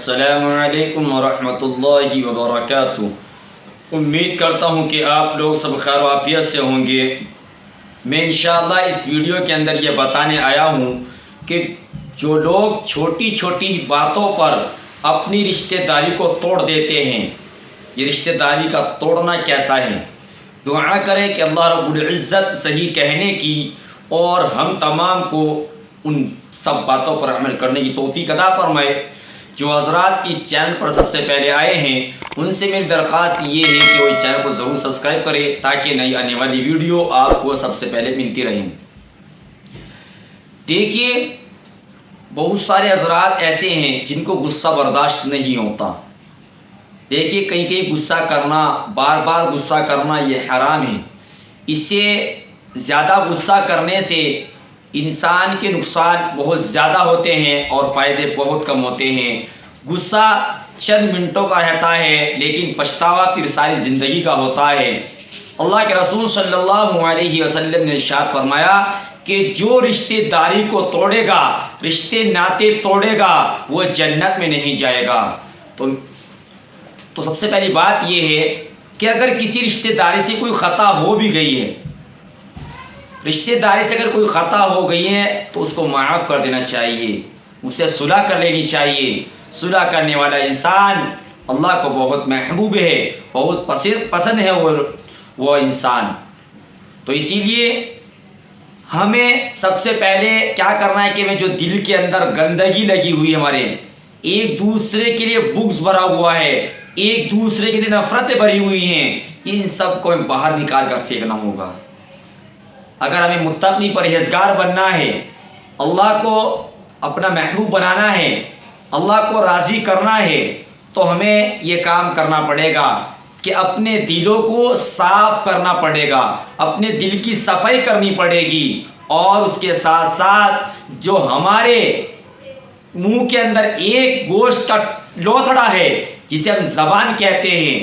السلام علیکم ورحمۃ اللہ وبرکاتہ۔ امید کرتا ہوں کہ آپ لوگ سب خیر و عافیت سے ہوں گے۔ میں انشاءاللہ اس ویڈیو کے اندر یہ بتانے آیا ہوں کہ جو لوگ چھوٹی چھوٹی باتوں پر اپنی رشتہ داری کو توڑ دیتے ہیں، یہ رشتہ داری کا توڑنا کیسا ہے۔ دعا کریں کہ اللہ رب العزت صحیح کہنے کی اور ہم تمام کو ان سب باتوں پر عمل کرنے کی توفیق عطا فرمائے۔ جو حضرات اس چینل پر سب سے پہلے آئے ہیں ان سے میری درخواست یہ ہے کہ وہ اس چینل کو ضرور سبسکرائب کرے تاکہ نئی آنے والی ویڈیو آپ کو سب سے پہلے ملتی رہیں۔ دیکھیے، بہت سارے حضرات ایسے ہیں جن کو غصہ برداشت نہیں ہوتا۔ دیکھیے، کہیں غصہ کرنا، بار بار غصہ کرنا یہ حرام ہے۔ اس سے زیادہ غصہ کرنے سے انسان کے نقصان بہت زیادہ ہوتے ہیں اور فائدے بہت کم ہوتے ہیں۔ غصہ چند منٹوں کا رہتا ہے لیکن پچھتاوا پھر ساری زندگی کا ہوتا ہے۔ اللہ کے رسول صلی اللہ علیہ وسلم نے ارشاد فرمایا کہ جو رشتے داری کو توڑے گا، رشتے ناطے توڑے گا، وہ جنت میں نہیں جائے گا۔ تو سب سے پہلی بات یہ ہے کہ اگر کسی رشتے داری سے کوئی خطا ہو بھی گئی ہے، رشتے داری سے اگر کوئی خطا ہو گئی ہے تو اس کو معاف کر دینا چاہیے، اسے صلح کر لینی چاہیے۔ صلح کرنے والا انسان اللہ کو بہت محبوب ہے، بہت پسند ہے وہ انسان۔ تو اسی لیے ہمیں سب سے پہلے کیا کرنا ہے کہ میں جو دل کے اندر گندگی لگی ہوئی ہے، ہمارے ایک دوسرے کے لیے بغض بھرا ہوا ہے، ایک دوسرے کے لیے نفرتیں بھری ہوئی ہیں، ان سب کو باہر نکال کر پھینکنا ہوگا۔ اگر ہمیں متقی پرہیزگار بننا ہے، اللہ کو اپنا محبوب بنانا ہے، اللہ کو راضی کرنا ہے، تو ہمیں یہ کام کرنا پڑے گا کہ اپنے دلوں کو صاف کرنا پڑے گا، اپنے دل کی صفائی کرنی پڑے گی، اور اس کے ساتھ ساتھ جو ہمارے منہ کے اندر ایک گوشت کا لوتھڑا ہے جسے ہم زبان کہتے ہیں،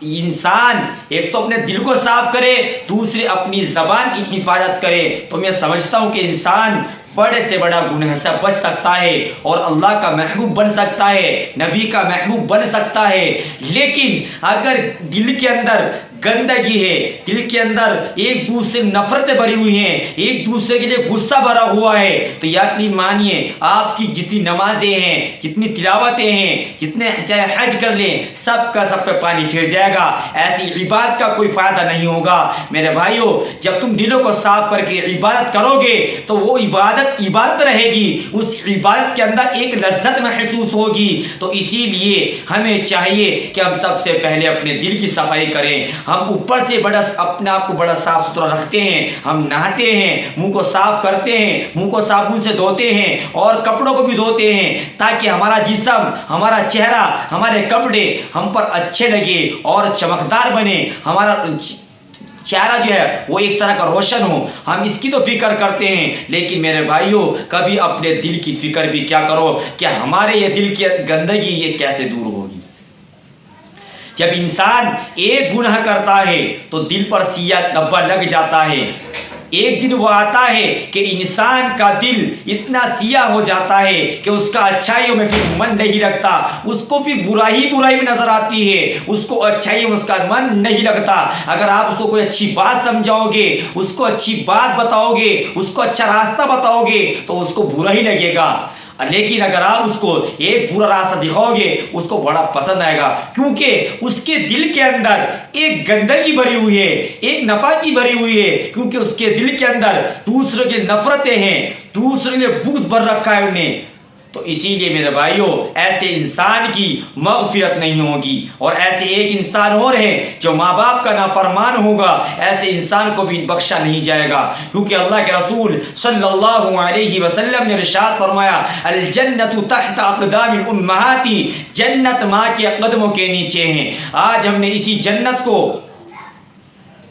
انسان ایک تو اپنے دل کو صاف کرے، دوسرے اپنی زبان کی حفاظت کرے، تو میں سمجھتا ہوں کہ انسان بڑے سے بڑا گناہ سے بچ سکتا ہے اور اللہ کا محبوب بن سکتا ہے، نبی کا محبوب بن سکتا ہے۔ لیکن اگر دل کے اندر گندگی ہے، دل کے اندر ایک دوسرے نفرتیں بھری ہوئی ہیں، ایک دوسرے کے لیے غصہ بھرا ہوا ہے، تو یقین مانیے آپ کی جتنی نمازیں ہیں، جتنی تلاوتیں ہیں، جتنے چاہے حج کر لیں، سب کا سب پہ پانی پھر جائے گا، ایسی عبادت کا کوئی فائدہ نہیں ہوگا۔ میرے بھائیوں، جب تم دلوں کو صاف کر کے عبادت کرو گے تو وہ عبادت رہے گی، اس عبادت کے اندر ایک لذت محسوس ہوگی۔ تو اسی لیے ہمیں چاہیے کہ ہم سب سے پہلے اپنے دل کی صفائی کریں۔ ہم اوپر سے اپنے آپ کو بڑا صاف ستھرا رکھتے ہیں، ہم نہاتے ہیں، منہ کو صاف کرتے ہیں، منہ کو صابن سے دھوتے ہیں اور کپڑوں کو بھی دھوتے ہیں، تاکہ ہمارا جسم، ہمارا چہرہ، ہمارے کپڑے ہم پر اچھے لگے اور چمکدار بنے، ہمارا چہرہ جو ہے وہ ایک طرح کا روشن ہو۔ ہم اس کی تو فکر کرتے ہیں، لیکن میرے بھائیوں کبھی اپنے دل کی فکر بھی کیا کرو کہ ہمارے یہ دل کی گندگی یہ کیسے دور ہوگی۔ جب انسان ایک گناہ کرتا ہے تو دل پر سیاہ دھبا لگ جاتا ہے۔ ایک دن وہ آتا ہے کہ انسان کا دل اتنا سیاہ ہو جاتا ہے کہ اس کا اچھائیوں میں پھر من نہیں لگتا، اس کو پھر برائی میں نظر آتی ہے، اس کو اچھائیوں میں اس کا من نہیں لگتا۔ اگر آپ اس کو کوئی اچھی بات سمجھاؤ گے، اس کو اچھی بات بتاؤ گے، اس کو اچھا راستہ بتاؤ گے تو اس کو برا ہی لگے گا، لیکن اگر آپ اس کو ایک برا راستہ دکھاؤ گے اس کو بڑا پسند آئے گا، کیونکہ اس کے دل کے اندر ایک گندگی بھری ہوئی ہے، ایک ناپاکی بھری ہوئی ہے، کیونکہ اس کے دل کے اندر دوسروں کی نفرتیں ہیں، دوسروں نے بغض بھر رکھا ہے انہیں۔ تو اسی لیے میرے بھائیوں ایسے انسان کی مغفرت نہیں ہوگی، اور ایسے ایک انسان اور ہے جو ماں باپ کا نافرمان ہوگا، ایسے انسان کو بھی بخشا نہیں جائے گا، کیونکہ اللہ کے رسول صلی اللہ علیہ وسلم نے ارشاد فرمایا الجنت تحت اقدام الامہات، جنت ماں کے قدموں کے نیچے ہیں۔ آج ہم نے اسی جنت کو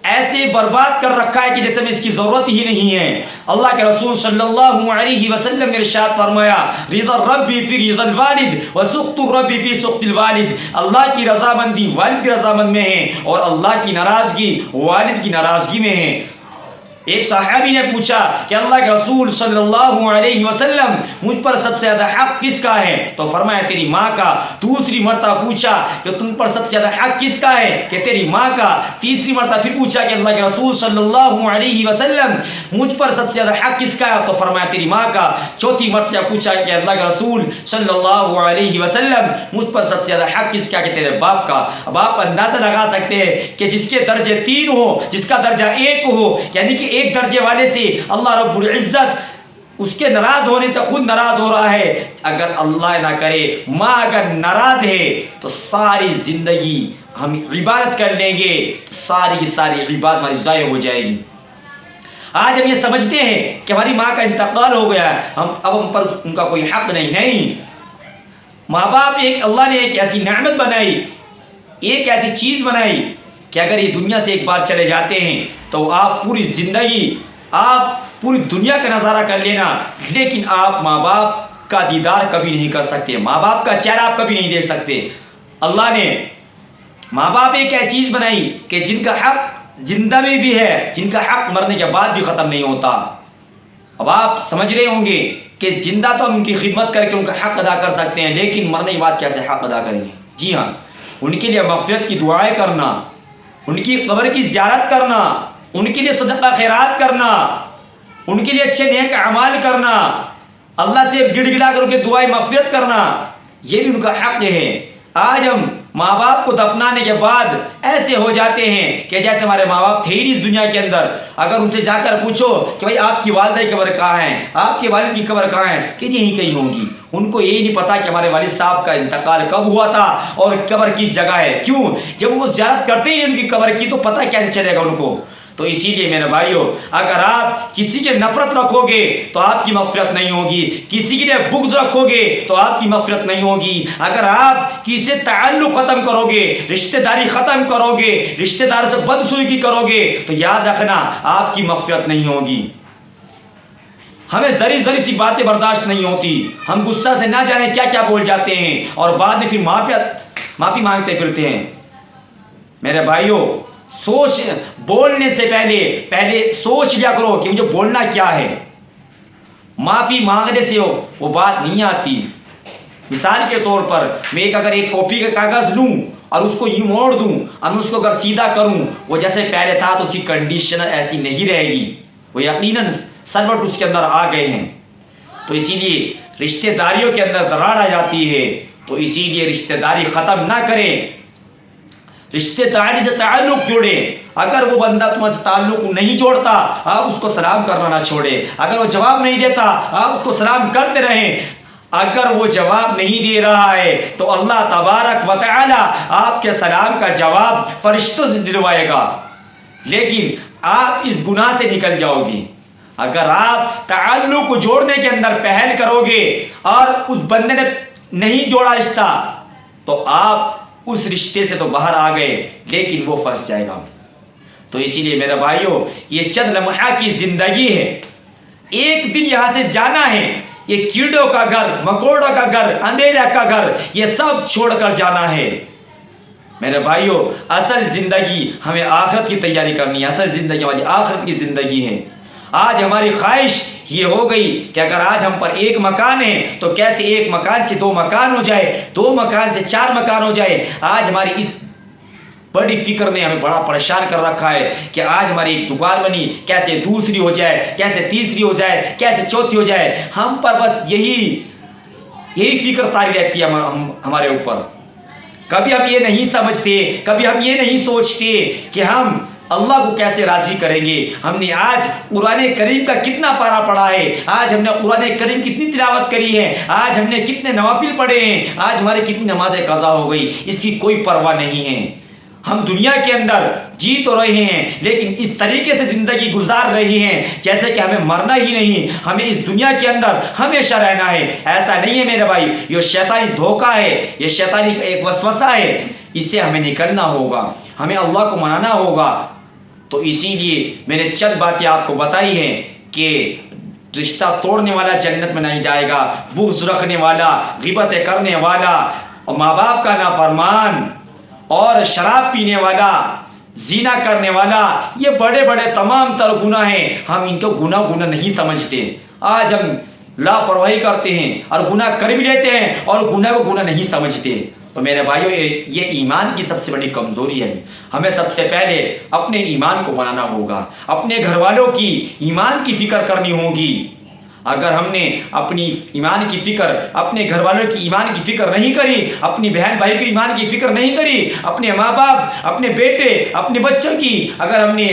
ایسے برباد کر رکھا ہے کہ جیسے میں اس کی ضرورت ہی نہیں ہے۔ اللہ کے رسول صلی اللہ علیہ وسلم نے ارشاد فرمایا رضا الربی فی رضا الوالد وسخط الربی فی سخط الوالد، اللہ کی رضامندی والد کی رضامند میں ہے اور اللہ کی ناراضگی والد کی ناراضگی میں ہے۔ ایک صحابی نے پوچھا کہ اللہ کے رسول صلی اللہ علیہ وسلم مجھ پر سب سے زیادہ حق کس کا ہے؟ تو فرمایا تیری ماں کا۔ دوسری مرتبہ پوچھا کہ تم پر سب سے زیادہ حق کس کا ہے؟ کہ تیری ماں کا۔ تیسری مرتبہ پھر پوچھا کہ اللہ کے رسول صلی اللہ علیہ وسلم مجھ پر سب سے زیادہ حق کس کا ہے؟ تو فرمایا تیری ماں کا۔ چوتھی مرتبہ پوچھا کہ اللہ کے رسول صلی اللہ علیہ وسلم مجھ پر سب سے زیادہ حق کس کا؟ کہ تیرے باپ کا۔ اب آپ اندازہ لگا سکتے ہیں کہ جس کے درجے 3 ہو، جس کا درجہ 1 ہو، یعنی کہ ایک درجے والے سے اللہ رب العزت اس کے ناراض ہونے تک خود ناراض ہو رہا ہے، اگر اللہ نہ کرے ماں اگر ناراض ہے تو ساری زندگی ہم عبادت کر لیں گے تو ساری کی ساری عبادت ہماری ضائع ہو جائے گی۔ آج ہم یہ سمجھتے ہیں کہ ہماری ماں کا انتقال ہو گیا ہے، اب ہم پر ان کا کوئی حق نہیں۔ ماں باپ اللہ نے ایک ایسی نعمت بنائی، ایک ایسی چیز بنائی کہ اگر یہ دنیا سے ایک بار چلے جاتے ہیں تو آپ پوری زندگی، آپ پوری دنیا کا نظارہ کر لینا، لیکن آپ ماں باپ کا دیدار کبھی نہیں کر سکتے، ماں باپ کا چہرہ آپ کبھی نہیں دیکھ سکتے۔ اللہ نے ماں باپ ایک ایسی چیز بنائی کہ جن کا حق زندہ میں بھی ہے، جن کا حق مرنے کے بعد بھی ختم نہیں ہوتا۔ اب آپ سمجھ رہے ہوں گے کہ زندہ تو ہم ان کی خدمت کر کے ان کا حق ادا کر سکتے ہیں، لیکن مرنے کے بعد کیسے حق ادا کریں گے؟ جی ہاں، ان کے لیے مغفرت کی دعائیں کرنا، ان کی قبر کی زیارت کرنا، ان کے لیے صدقہ خیرات کرنا، ان کے لیے اچھے نیک اعمال کرنا، اللہ سے گڑ گڑا کر کے دعائیں مغفرت کرنا، یہ بھی ان کا حق ہے۔ آج ہم ماں باپ کو دفنانے کے بعد ایسے ہو جاتے ہیں کہ جیسے ہمارے ماں باپ تھے ہی اس دنیا کے اندر۔ اگر ان سے جا کر پوچھو کہ بھائی آپ کی والدہ کی قبر کہاں ہے، آپ کے والد کی قبر کہاں ہے، کہ یہیں کہیں ہوگی۔ ان کو یہی نہیں پتا کہ ہمارے والد صاحب کا انتقال کب ہوا تھا اور قبر کس جگہ ہے۔ کیوں؟ جب وہ زیارت کرتے ہی ان کی قبر کی تو پتہ کیسے چلے گا ان کو؟ تو اسی لیے میرے بھائیوں، اگر آپ کسی کے نفرت رکھو گے تو آپ کی مغفرت نہیں ہوگی، کسی کے لیے بغض رکھو گے تو آپ کی مغفرت نہیں ہوگی، اگر آپ کسی سے تعلق ختم کرو گے، رشتہ داری ختم کرو گے، رشتہ دار سے بدسلوکی کرو گے تو یاد رکھنا آپ کی مغفرت نہیں ہوگی۔ ہمیں ذری سی باتیں برداشت نہیں ہوتی، ہم غصہ سے نہ جانے کیا کیا بول جاتے ہیں اور بعد میں پھر معافی مانگتے پھرتے ہیں۔ میرے بھائیوں، بولنے سے پہلے سوچ لیا کرو کہ مجھے بولنا کیا ہے۔ معافی مانگنے سے وہ بات نہیں آتی۔ مثال کے طور پر میں اگر ایک کاپی کا کاغذ لوں اور اس کو یوں موڑ دوں اور میں اس کو اگر سیدھا کروں، وہ جیسے پہلے تھا تو اس کی کنڈیشن ایسی نہیں رہے گی، وہ یقیناً سروٹ اس کے اندر آ گئے ہیں۔ تو اسی لیے رشتہ داریوں کے اندر دراڑ آ جاتی ہے، تو اسی لیے رشتہ داری ختم نہ کریں، رشتہ داری سے تعلق جوڑے۔ اگر وہ بندہ تمہارے سے تعلق نہیں جوڑتا آپ اس کو سلام کرنا نہ چھوڑے، اگر وہ جواب نہیں دیتا آپ اس کو سلام کرتے رہیں، اگر وہ جواب نہیں دے رہا ہے تو اللہ تبارک و تعالی آپ کے سلام کا جواب فرشتوں سے دلوائے گا، لیکن آپ اس گناہ سے نکل جاؤ گے۔ اگر آپ تعلق کو جوڑنے کے اندر پہل کرو گے اور اس بندے نے نہیں جوڑا رشتہ تو آپ اس رشتے سے تو باہر آ گئے لیکن وہ پھنس جائے گا۔ تو اسی لیے میرے بھائیوں، یہ چند لمحہ کی زندگی ہے، ایک دن یہاں سے جانا ہے۔ یہ کیڑوں کا گھر، مکوڑوں کا گھر، اندھیرا کا گھر، یہ سب چھوڑ کر جانا ہے۔ میرے بھائیوں، اصل زندگی ہمیں آخرت کی تیاری کرنی ہے، اصل زندگی ہماری آخرت کی زندگی ہے۔ آج ہماری خواہش یہ ہو گئی کہ اگر آج ہم پر ایک مکان ہے تو کیسے ایک مکان سے 2 مکان ہو جائے، 2 مکان سے 4 مکان ہو جائے۔ آج ہماری اس بڑی فکر نے ہمیں بڑا پریشان کر رکھا ہے کہ آج ہماری ایک دکان بنی، کیسے دوسری ہو جائے، کیسے تیسری ہو جائے، کیسے چوتھی ہو جائے۔ ہم پر بس یہی فکر طاری رہتی ہے ہمارے اوپر۔ کبھی ہم یہ نہیں سمجھتے، کبھی ہم یہ نہیں سوچتے کہ ہم اللہ کو کیسے راضی کریں گے۔ ہم نے آج قرآن کریم کا کتنا پارہ پڑھا ہے، آج ہم نے قرآن کریم کتنی تلاوت کری ہے، آج ہم نے کتنے نوافل پڑھے ہیں، آج ہماری کتنی نمازیں قضا ہو گئی، اس کی کوئی پرواہ نہیں ہے۔ ہم دنیا کے اندر جی تو رہے ہیں لیکن اس طریقے سے زندگی گزار رہے ہیں جیسے کہ ہمیں مرنا ہی نہیں، ہمیں اس دنیا کے اندر ہمیشہ رہنا ہے۔ ایسا نہیں ہے میرے بھائی، یہ شیطانی دھوکہ ہے، یہ شیطانی ایک وسوسہ ہے، اس سے ہمیں نکلنا ہوگا، ہمیں اللہ کو منانا ہوگا۔ تو اسی لیے میں نے چند باتیں آپ کو بتائی ہیں کہ رشتہ توڑنے والا جنت میں نہیں جائے گا، بغض رکھنے والا، غیبتیں کرنے والا اور ماں باپ کا نافرمان اور شراب پینے والا زنا کرنے والا، یہ بڑے بڑے تمام تر گناہ ہیں، ہم ان کو گناہ نہیں سمجھتے۔ آج ہم لاپرواہی کرتے ہیں اور گناہ کر بھی لیتے ہیں اور گناہ کو گناہ نہیں سمجھتے۔ تو میرے بھائیو، یہ ایمان کی سب سے بڑی کمزوری ہے۔ ہمیں سب سے پہلے اپنے ایمان کو بنانا ہوگا، اپنے گھر والوں کی ایمان کی فکر کرنی ہوگی۔ اگر ہم نے اپنی ایمان کی فکر، اپنے گھر والوں کی ایمان کی فکر نہیں کری، اپنی بہن بھائی کی ایمان کی فکر نہیں کری، اپنے ماں باپ، اپنے بیٹے، اپنے بچوں کی اگر ہم نے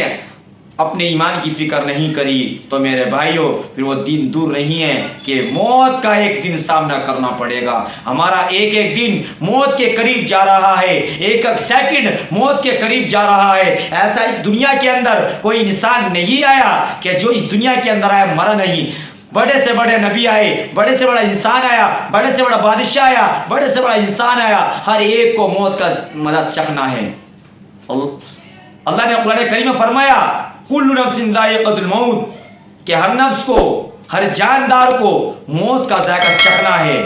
اپنے ایمان کی فکر نہیں کری، تو میرے بھائیوں پھر وہ دن دور نہیں ہے کہ موت کا ایک دن سامنا کرنا پڑے گا۔ ہمارا ایک ایک دن موت کے قریب جا رہا ہے، ایک ایک سیکنڈ موت کے قریب جا رہا ہے۔ ایسا اس دنیا کے اندر کوئی انسان نہیں آیا کہ جو اس دنیا کے اندر آیا مرا نہیں۔ بڑے سے بڑے نبی آئے، بڑے سے بڑا انسان آیا، بڑے سے بڑا بادشاہ آیا، بڑے سے بڑا انسان آیا، ہر ایک کو موت کا مزہ چکھنا ہے۔ اللہ نے قرآن کریم میں فرمایا کل نفس ذائقۃ الموت، کہ ہر نفس کو، ہر جاندار کو موت کا ذائقہ چکھنا ہے۔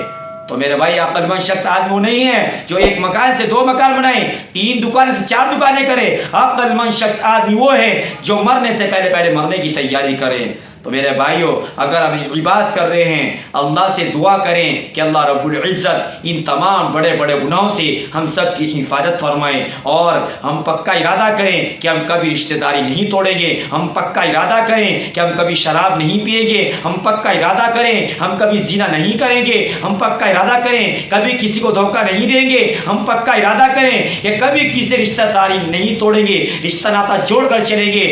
تو میرے بھائی، عقل مند شخص آدمی وہ نہیں ہے جو ایک مکان سے 2 مکان بنائے، 3 دکانیں سے 4 دکانیں کرے۔ عقل مند شخص آدمی وہ ہے جو مرنے سے پہلے مرنے کی تیاری کرے۔ تو میرے بھائیوں، اگر ہم عبادت کر رہے ہیں، اللہ سے دعا کریں کہ اللہ رب العزت ان تمام بڑے بڑے گناہوں سے ہم سب کی حفاظت فرمائیں، اور ہم پکا ارادہ کریں کہ ہم کبھی رشتہ داری نہیں توڑیں گے، ہم پکا ارادہ کریں کہ ہم کبھی شراب نہیں پئیں گے، ہم پکا ارادہ کریں ہم کبھی زنا نہیں کریں گے، ہم پکا ارادہ کریں کبھی کسی کو دھوکہ نہیں دیں گے، ہم پکا ارادہ کریں کہ کبھی کسی رشتہ داری نہیں توڑیں گے، رشتہ ناتا جوڑ کر چلیں گے۔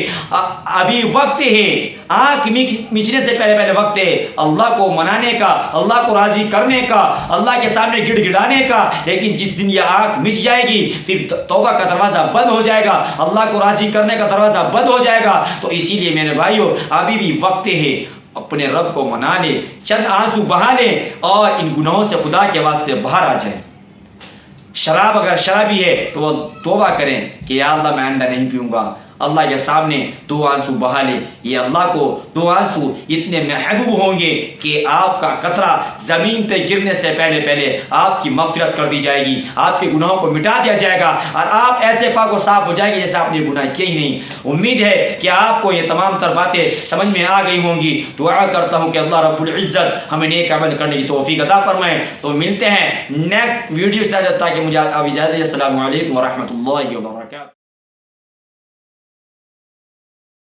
ابھی وقت ہے، آنکھ مچنے سے پہلے وقت ہے اللہ کو منانے کا، اللہ کو راضی کرنے کا، اللہ کے سامنے گڑ گڑانے کا۔ لیکن جس دن یہ آنکھ مچ جائے گی، پھر توبہ کا دروازہ بند ہو جائے گا، اللہ کو راضی کرنے کا دروازہ بند ہو جائے گا۔ تو اسی لیے میرے بھائیوں، ابھی بھی وقت ہے، اپنے رب کو منا لیں، چند آنسو بہا لیں اور ان گناہوں سے خدا کے واسطے باہر آ جائیں۔ شراب اگر شرابی ہے تو وہ توبہ کریں کہ یا اللہ میں آئندہ نہیں پیوں گا، اللہ کے سامنے 2 آنسو بہا لے۔ یہ اللہ کو 2 آنسو اتنے محبوب ہوں گے کہ آپ کا قطرہ زمین پہ گرنے سے پہلے آپ کی مغفرت کر دی جائے گی، آپ کے گناہوں کو مٹا دیا جائے گا، اور آپ ایسے پاک و صاف ہو جائیں گے جیسے آپ نے گناہ کیے ہی نہیں۔ امید ہے کہ آپ کو یہ تمام تر باتیں سمجھ میں آ گئی ہوں گی۔ دعا کرتا ہوں کہ اللہ رب العزت ہمیں نیک عمل کرنے کی توفیق عطا فرمائے۔ تو ملتے ہیں نیکسٹ ویڈیو سے، تاکہ مجھے اب اجازت۔ السلام علیکم ورحمۃ اللہ وبرکاتہ۔